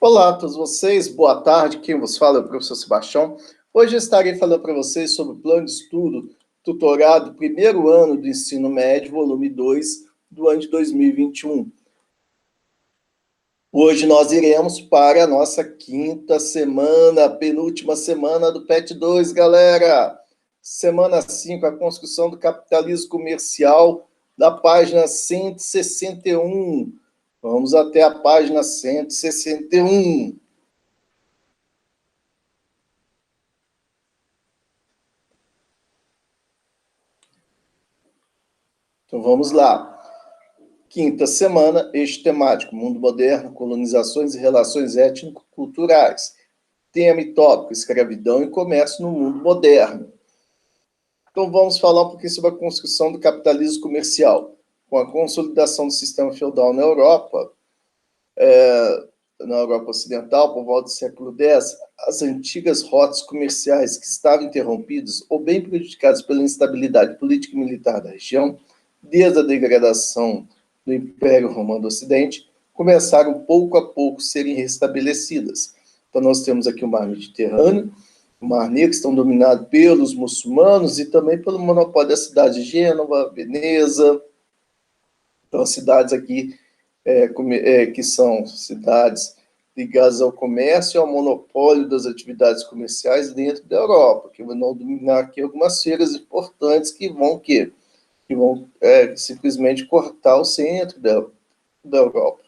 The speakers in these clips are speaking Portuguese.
Olá a todos vocês, boa tarde, quem vos fala é o professor Sebastião. Hoje eu estarei falando para vocês sobre o plano de estudo tutorado primeiro ano do ensino médio, volume 2, do ano de 2021. Hoje nós iremos para a nossa quinta semana, penúltima semana do PET 2, galera. Semana 5, a construção do capitalismo comercial, da página 161. Vamos até a página 161. Então vamos lá. Quinta semana, eixo temático, mundo moderno, colonizações e relações étnico-culturais. Tema e tópico, escravidão e comércio no mundo moderno. Então vamos falar um pouquinho sobre a construção do capitalismo comercial. Com a consolidação do sistema feudal na Europa Ocidental, por volta do século X, as antigas rotas comerciais que estavam interrompidas ou bem prejudicadas pela instabilidade política e militar da região, desde a degradação do Império Romano do Ocidente, começaram pouco a pouco a serem restabelecidas. Então nós temos aqui o Mar Mediterrâneo, o Mar Negro, que estão dominados pelos muçulmanos e também pelo monopólio das cidades de Gênova, Veneza. Então as cidades aqui que são cidades ligadas ao comércio e ao monopólio das atividades comerciais dentro da Europa, que vão dominar aqui algumas feiras importantes que vão simplesmente cortar o centro da Europa.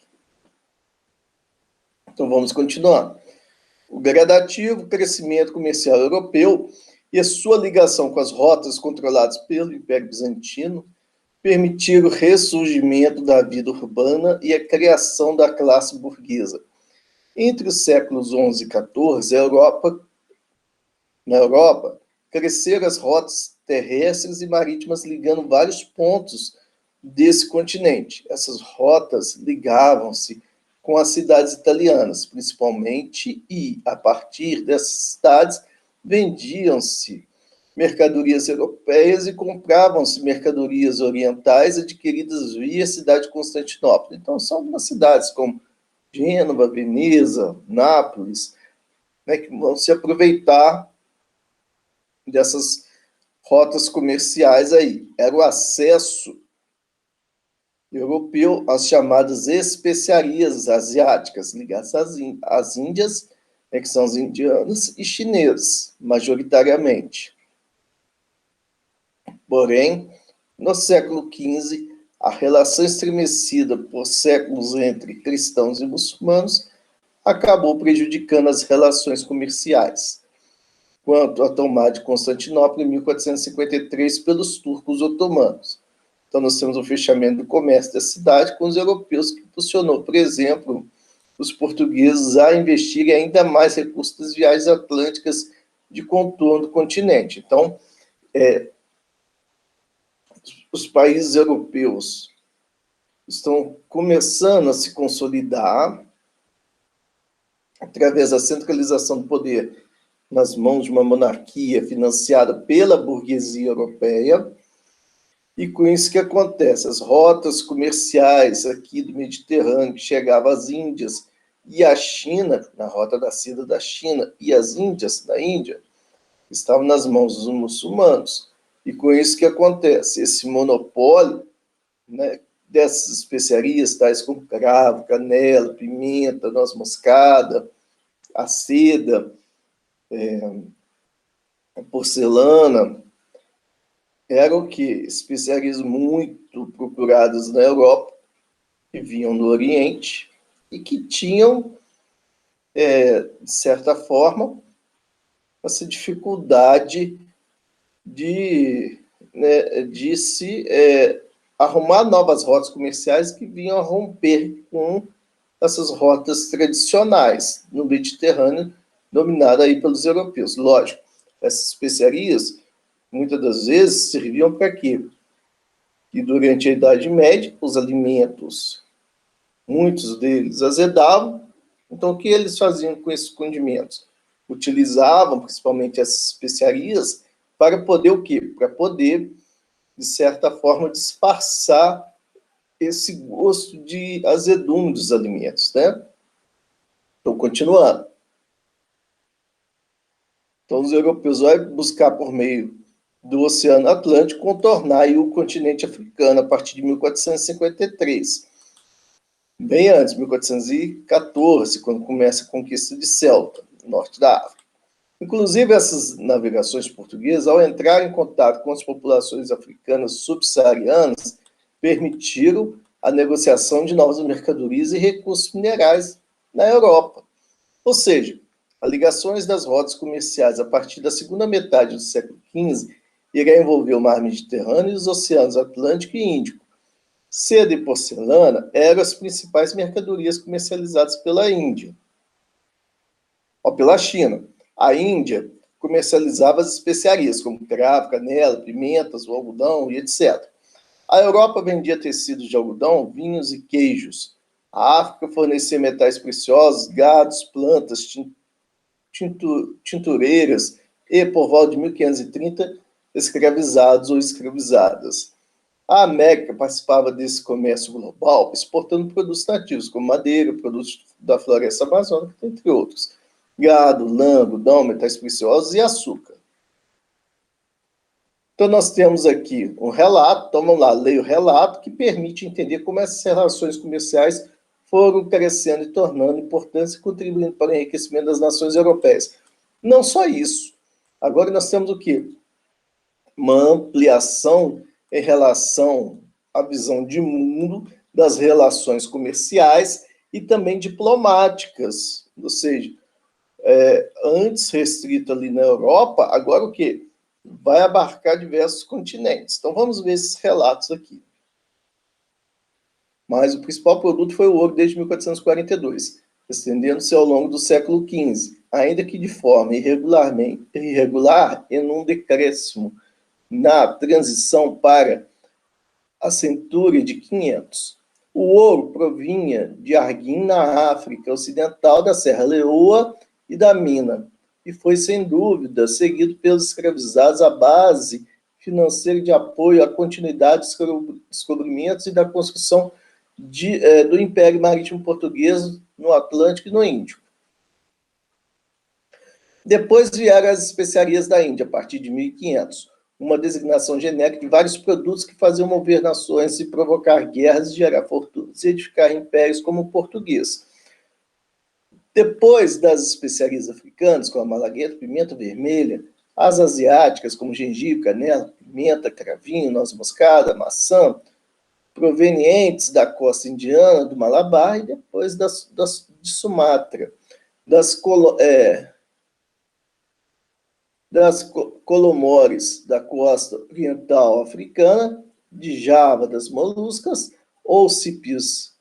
Então vamos continuar. O gradativo crescimento comercial europeu e a sua ligação com as rotas controladas pelo Império Bizantino permitiram o ressurgimento da vida urbana e a criação da classe burguesa. Entre os séculos XI e XIV, na Europa, cresceram as rotas terrestres e marítimas ligando vários pontos desse continente. Essas rotas ligavam-se com as cidades italianas, principalmente, e, a partir dessas cidades, vendiam-se mercadorias europeias e compravam-se mercadorias orientais adquiridas via cidade de Constantinopla. Então, são algumas cidades como Gênova, Veneza, Nápoles, que vão se aproveitar dessas rotas comerciais aí. Era o acesso europeu às chamadas especiarias asiáticas, ligadas às Índias, que são os indianos e chineses, majoritariamente. Porém, no século XV, a relação estremecida por séculos entre cristãos e muçulmanos acabou prejudicando as relações comerciais. Quanto à tomada de Constantinopla em 1453 pelos turcos otomanos. Então, nós temos o fechamento do comércio da cidade com os europeus, que impulsionou, por exemplo, os portugueses a investirem ainda mais recursos das viagens atlânticas de contorno do continente. Então, os países europeus estão começando a se consolidar através da centralização do poder nas mãos de uma monarquia financiada pela burguesia europeia. E com isso que acontece? As rotas comerciais aqui do Mediterrâneo, que chegavam às Índias e à China, na rota da seda da China, e as Índias, da Índia, estavam nas mãos dos muçulmanos. E com isso que acontece? Esse monopólio, dessas especiarias, tais como cravo, canela, pimenta, noz moscada, a seda, a porcelana, eram especiarias muito procuradas na Europa, que vinham do Oriente, e que tinham, de certa forma, essa dificuldade de se arrumar novas rotas comerciais que vinham a romper com essas rotas tradicionais no Mediterrâneo, dominada aí pelos europeus. Lógico, essas especiarias, muitas das vezes, serviam para quê? E durante a Idade Média, os alimentos, muitos deles azedavam, então o que eles faziam com esses condimentos? Utilizavam, principalmente essas especiarias, para poder o quê? Para poder, de certa forma, disfarçar esse gosto de azedume dos alimentos, né? Estou continuando. Então, os europeus vão buscar, por meio do Oceano Atlântico, contornar aí o continente africano a partir de 1453. Bem antes, 1414, quando começa a conquista de Ceuta, no norte da África. Inclusive, essas navegações portuguesas, ao entrar em contato com as populações africanas subsaarianas, permitiram a negociação de novas mercadorias e recursos minerais na Europa. Ou seja, as ligações das rotas comerciais a partir da segunda metade do século XV irá envolver o mar Mediterrâneo e os oceanos Atlântico e Índico. Seda e porcelana eram as principais mercadorias comercializadas pela Índia, ou pela China. A Índia comercializava as especiarias, como cravo, canela, pimentas, o algodão e etc. A Europa vendia tecidos de algodão, vinhos e queijos. A África fornecia metais preciosos, gados, plantas, tintureiras e, por volta de 1530, escravizados ou escravizadas. A América participava desse comércio global, exportando produtos nativos, como madeira, produtos da floresta amazônica, entre outros. Gado, lã, algodão, metais preciosos e açúcar. Então, nós temos aqui um relato, então vamos lá, leia o relato, que permite entender como essas relações comerciais foram crescendo e tornando importantes e contribuindo para o enriquecimento das nações europeias. Não só isso. Agora nós temos o quê? Uma ampliação em relação à visão de mundo das relações comerciais e também diplomáticas. Ou seja, antes restrito ali na Europa, agora o quê? Vai abarcar diversos continentes. Então vamos ver esses relatos aqui. Mas o principal produto foi o ouro desde 1442, estendendo-se ao longo do século XV, ainda que de forma irregular e num decréscimo na transição para a centúria de 500. O ouro provinha de Arguim, na África Ocidental, da Serra Leoa e da Mina, e foi, sem dúvida, seguido pelos escravizados a base financeira de apoio à continuidade dos descobrimentos e da construção do Império Marítimo Português no Atlântico e no Índico. Depois vieram as especiarias da Índia, a partir de 1500, uma designação genérica de vários produtos que faziam mover nações e provocar guerras, gerar fortunas e edificar impérios como o português. Depois das especiarias africanas, como a malagueta, pimenta vermelha, as asiáticas, como gengibre, canela, pimenta, cravinho, noz moscada, maçã, provenientes da costa indiana, do Malabar, e depois de Sumatra, das Colomores, da costa oriental africana, de Java, das Moluscas, ou Cipis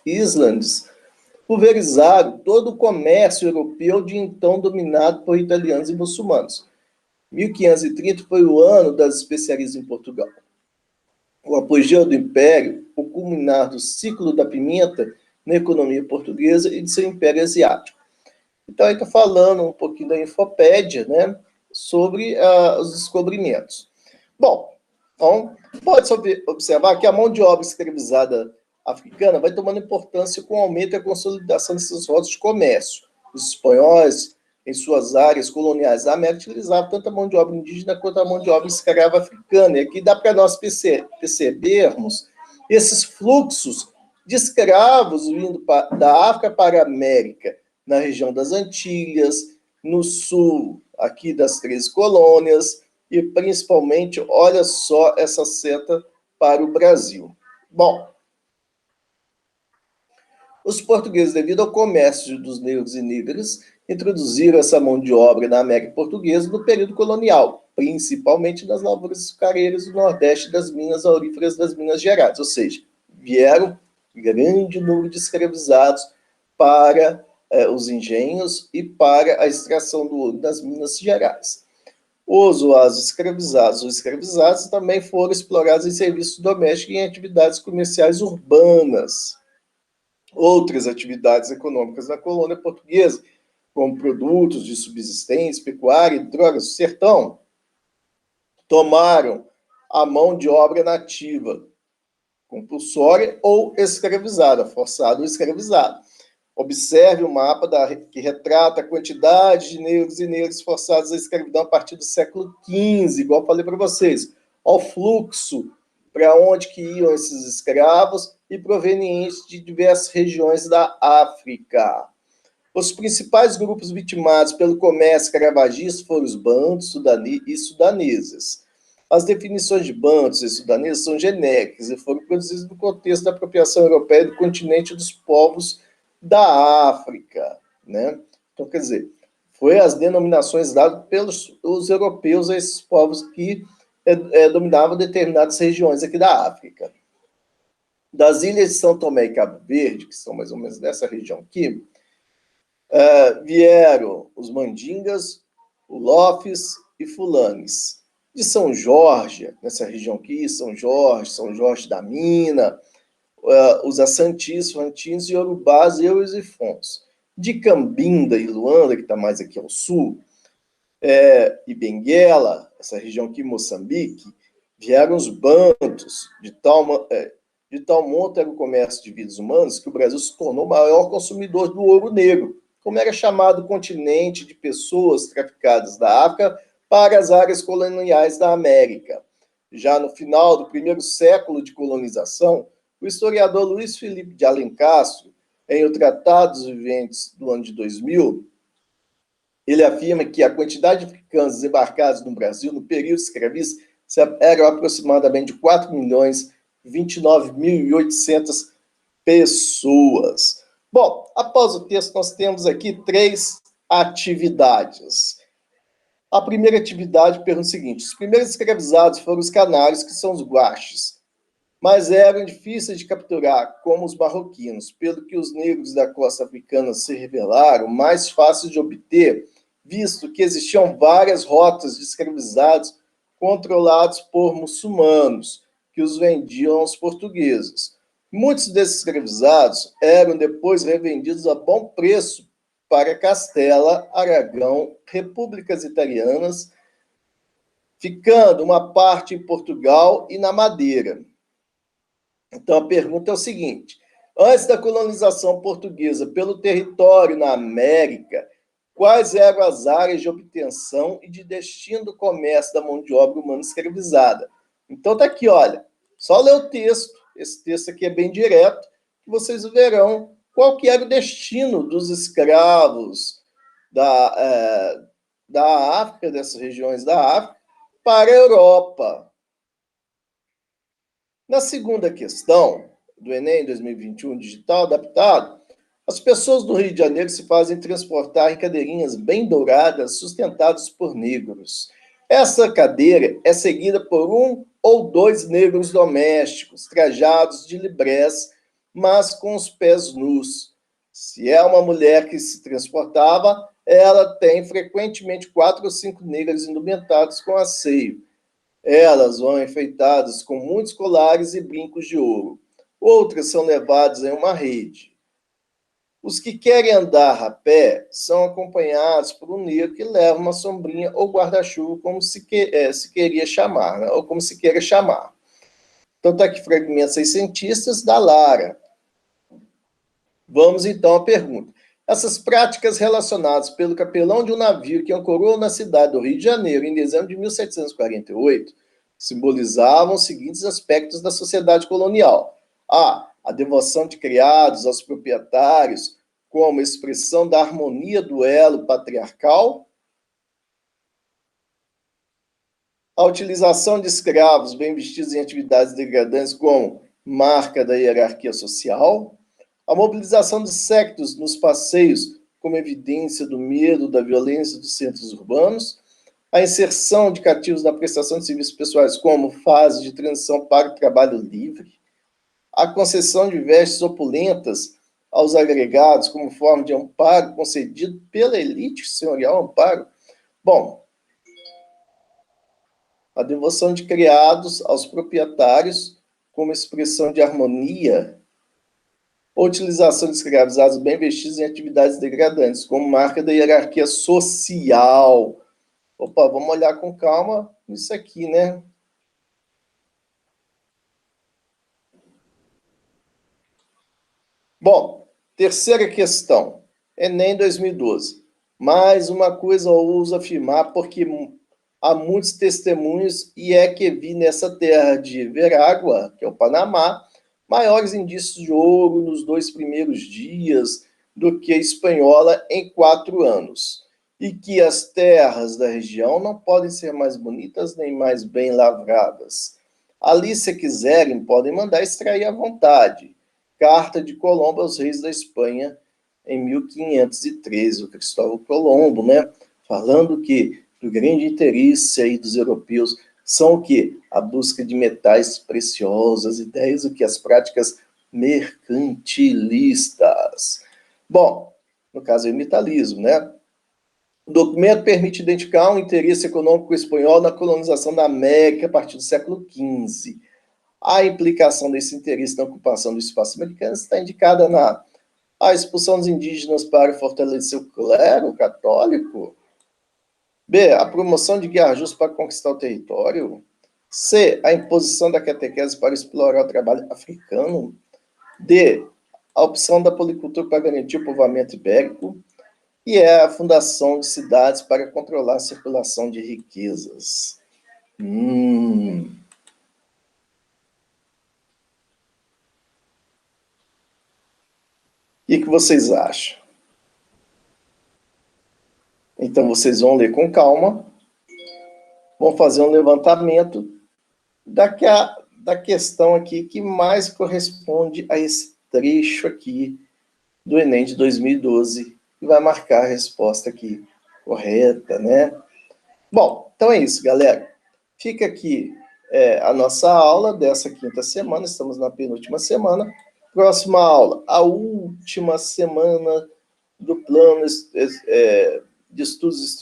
Islands, pulverizaram todo o comércio europeu de então dominado por italianos e muçulmanos. 1530 foi o ano das especiarias em Portugal. O apogeu do Império, o culminar do ciclo da pimenta na economia portuguesa e de seu Império Asiático. Então, aí está falando um pouquinho da Infopédia, né, sobre os descobrimentos. Bom, então, pode observar que a mão de obra escravizada africana vai tomando importância com o aumento e a consolidação dessas rotas de comércio. Os espanhóis, em suas áreas coloniais da América, utilizavam tanto a mão de obra indígena quanto a mão de obra escrava africana. E aqui dá para nós percebermos esses fluxos de escravos vindo da África para a América, na região das Antilhas, no sul, aqui das 13 colônias, e principalmente, olha só essa seta para o Brasil. Bom, os portugueses, devido ao comércio dos negros e negras, introduziram essa mão de obra na América Portuguesa no período colonial, principalmente nas lavouras açucareiras do Nordeste das minas auríferas das Minas Gerais, ou seja, vieram grande número de escravizados para os engenhos e para a extração do ouro das Minas Gerais. Os oásis escravizados ou escravizados também foram explorados em serviços domésticos e em atividades comerciais urbanas. Outras atividades econômicas na colônia portuguesa, como produtos de subsistência, pecuária e drogas do sertão, tomaram a mão de obra nativa, compulsória ou escravizada, forçada ou escravizada. Observe o mapa que retrata a quantidade de negros e negras forçados à escravidão a partir do século XV, igual eu falei para vocês. Ao fluxo para onde que iam esses escravos e provenientes de diversas regiões da África. Os principais grupos vitimados pelo comércio escravagista foram os bantos e sudaneses. As definições de bantos e sudaneses são genéricas e foram produzidas no contexto da apropriação europeia do continente dos povos da África, né? Então, quer dizer, foi as denominações dadas pelos os europeus a esses povos que dominavam determinadas regiões aqui da África. Das ilhas de São Tomé e Cabo Verde, que são mais ou menos dessa região aqui, vieram os mandingas, ulofes e fulanes. De São Jorge, nessa região aqui, São Jorge da Mina, os assantis, fantinos, iorubás, euros e fons. De Cambinda e Luanda, que está mais aqui ao sul, e Benguela, essa região aqui, Moçambique, vieram os bantos. De tal monta era o comércio de vidas humanas que o Brasil se tornou o maior consumidor do ouro negro, como era chamado o continente de pessoas traficadas da África para as áreas coloniais da América. Já no final do primeiro século de colonização, o historiador Luiz Felipe de Alencastro, em O Tratado dos Viventes do ano de 2000, ele afirma que a quantidade de africanos desembarcados no Brasil no período escravista era aproximadamente de 4.029.800 pessoas. Bom, após o texto, nós temos aqui 3 atividades. A primeira atividade pergunta o seguinte: os primeiros escravizados foram os canários, que são os guaches, mas eram difíceis de capturar, como os marroquinos, pelo que os negros da costa africana se revelaram mais fáceis de obter, visto que existiam várias rotas de escravizados controlados por muçulmanos, que os vendiam aos portugueses. Muitos desses escravizados eram depois revendidos a bom preço para Castela, Aragão, repúblicas italianas, ficando uma parte em Portugal e na Madeira. Então, a pergunta é o seguinte: antes da colonização portuguesa pelo território na América, quais eram as áreas de obtenção e de destino do comércio da mão de obra humana escravizada? Então, está aqui, olha, só ler o texto. Esse texto aqui é bem direto, que vocês verão qual que era o destino dos escravos da África, dessas regiões da África, para a Europa. Na segunda questão do Enem 2021 digital adaptado, as pessoas do Rio de Janeiro se fazem transportar em cadeirinhas bem douradas, sustentadas por negros. Essa cadeira é seguida por 1 ou 2 negros domésticos, trajados de librés, mas com os pés nus. Se é uma mulher que se transportava, ela tem frequentemente 4 ou 5 negras indumentadas com asseio. Elas vão enfeitadas com muitos colares e brincos de ouro. Outras são levadas em uma rede. Os que querem andar a pé são acompanhados por um negro que leva uma sombrinha ou guarda-chuva, como se queria chamar, né? Ou como se queira chamar. Então, está aqui fragmentos seiscentistas da Lara. Vamos, então, à pergunta. Essas práticas relacionadas pelo capelão de um navio que ancorou na cidade do Rio de Janeiro em dezembro de 1748 simbolizavam os seguintes aspectos da sociedade colonial. A devoção de criados aos proprietários como expressão da harmonia do elo patriarcal, a utilização de escravos bem vestidos em atividades degradantes como marca da hierarquia social, a mobilização de sectos nos passeios como evidência do medo, da violência dos centros urbanos, a inserção de cativos na prestação de serviços pessoais como fase de transição para o trabalho livre, a concessão de vestes opulentas aos agregados como forma de amparo concedido pela elite senhorial, amparo. Bom, a devoção de criados aos proprietários como expressão de harmonia, a utilização de escravizados bem vestidos em atividades degradantes, como marca da hierarquia social. Opa, vamos olhar com calma isso aqui, né? Bom, terceira questão, Enem 2012. Mais uma coisa eu ouso afirmar, porque há muitos testemunhos, e é que vi nessa terra de Verágua, que é o Panamá, maiores indícios de ouro nos 2 primeiros dias do que a espanhola em 4 anos. E que as terras da região não podem ser mais bonitas nem mais bem lavradas. Ali, se quiserem, podem mandar extrair à vontade. Carta de Colombo aos reis da Espanha, em 1513, o Cristóvão Colombo, né? Falando que o grande interesse aí dos europeus são o quê? A busca de metais preciosos, as ideias do que as práticas mercantilistas. Bom, no caso é o metalismo, né? O documento permite identificar um interesse econômico espanhol na colonização da América a partir do século XV. A implicação desse interesse na ocupação do espaço americano está indicada na A expulsão dos indígenas para fortalecer o clero católico. B. A promoção de guerra justa para conquistar o território. C. A imposição da catequese para explorar o trabalho africano. D. A opção da policultura para garantir o povoamento ibérico. E é a fundação de cidades para controlar a circulação de riquezas. O que vocês acham? Então, vocês vão ler com calma, vão fazer um levantamento da questão aqui que mais corresponde a esse trecho aqui do Enem de 2012, e vai marcar a resposta aqui correta, né? Bom, então é isso, galera. Fica aqui a nossa aula dessa quinta semana, estamos na penúltima semana. Próxima aula, a última semana do plano de estudos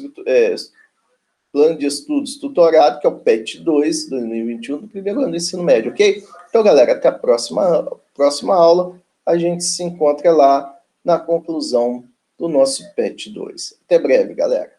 plano de estudos tutorado, que é o PET 2, 2021, do primeiro ano do ensino médio, ok? Então, galera, até a próxima aula. A gente se encontra lá na conclusão do nosso PET 2. Até breve, galera.